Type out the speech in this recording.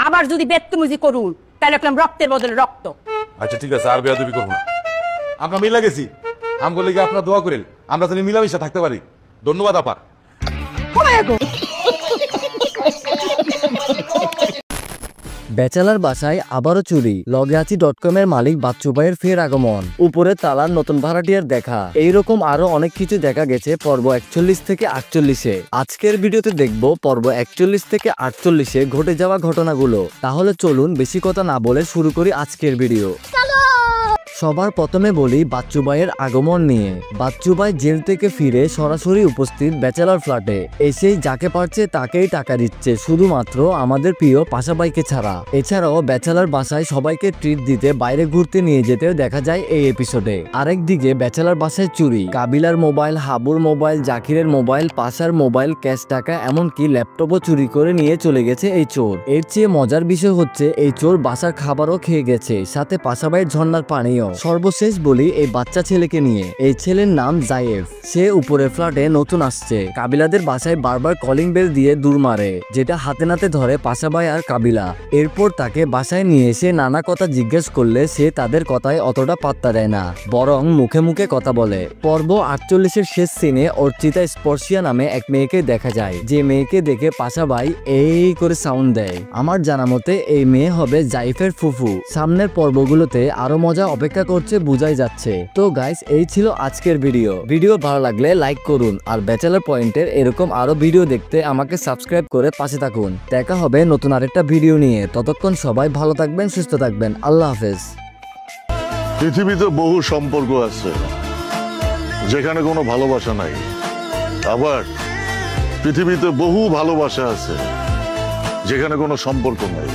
আবার যদি বেত্তমুজি করুন তাহলে একদম রক্তের বদলে রক্ত। আচ্ছা ঠিক আছে, আর বেয়াদবি করবো না। আমরা মিলা গেছি, আমগুলো লিগে আপনার দোয়া করেন, আমরা যেন মিলামিশা থাকতে পারি। ধন্যবাদ আপা। ব্যাচেলার বাসায় আবারও চুরি, লগে আছি .com-এর মালিক বাচ্চু ভাইয়ের ফের আগমন, উপরে তালার নতুন ভাড়াটিয়ার দেখা, এইরকম আরো অনেক কিছু দেখা গেছে পর্ব 41 থেকে 48-এ। আজকের ভিডিওতে দেখব পর্ব 41 থেকে 48-এ ঘটে যাওয়া ঘটনাগুলো। তাহলে চলুন বেশি কথা না বলে শুরু করি আজকের ভিডিও। সবার প্রথমে বলি বাচ্চু ভাইয়ের আগমন নিয়ে। বাচ্চু ভাই জেল থেকে ফিরে সরাসরি উপস্থিত ব্যাচেলার ফ্ল্যাটে, এসেই যাকে পারছে তাকেই টাকা দিচ্ছে, শুধুমাত্র আমাদের প্রিয় পাশা ভাইকে ছাড়া। এছাড়াও ব্যাচেলার বাসায় সবাইকে ট্রিট দিতে বাইরে ঘুরতে নিয়ে যেতেও দেখা যায় এই এপিসোডে। আরেকদিকে ব্যাচেলার বাসায় চুরি, কাবিলার মোবাইল, হাবুর মোবাইল, জাকিরের মোবাইল, পাশার মোবাইল, ক্যাশ টাকা, এমনকি ল্যাপটপও চুরি করে নিয়ে চলে গেছে এই চোর। এর চেয়ে মজার বিষয় হচ্ছে এই চোর বাসার খাবারও খেয়ে গেছে, সাথে পাশা ভাইয়ের ঝর্ণার পানিও। সর্বশেষ বলি এই বাচ্চা ছেলেকে নিয়ে। এই ছেলের নাম জায়েফ, সে উপরের ফ্ল্যাটে নতুন আসছে। কাবিলাদের বাসায় বারবার কলিং বেল দিয়ে দূর মারে, যেটা হাতে নাতে ধরে পাশা ভাই আর কাবিলা। এরপর তাকে বাসায় নিয়ে এসে নানা কথা জিজ্ঞেস করলে সে তাদের কথায় অতটা পাত্তা দেয় না, বরং মুখে মুখে কথা বলে। পর্ব 48-এর শেষ সিনে অর্চিতা স্পর্শিয়া নামে এক মেয়েকে দেখা যায়, যে মেয়েকে দেখে পাশা ভাই এই করে সাউন্ড দেয়। আমার জানা মতে এই মেয়ে হবে জাইফের ফুফু। সামনের পর্বগুলোতে আরো মজা অপেক্ষা করছে বোঝাই যাচ্ছে। তো গাইস, এই ছিল আজকের ভিডিও ভালো লাগলে লাইক করুন, আর ব্যাচেলার পয়েন্টের এরকম আরো ভিডিও দেখতে আমাকে সাবস্ক্রাইব করে পাশে থাকুন। দেখা হবে নতুন আরেকটা ভিডিও নিয়ে। ততক্ষণ সবাই ভালো থাকবেন, সুস্থ থাকবেন। আল্লাহ হাফেজ। পৃথিবীতে বহু সম্পর্ক আছে যেখানে কোনো ভালোবাসা নাই, আবার পৃথিবীতে বহু ভালোবাসা আছে যেখানে কোনো সম্পর্ক নাই।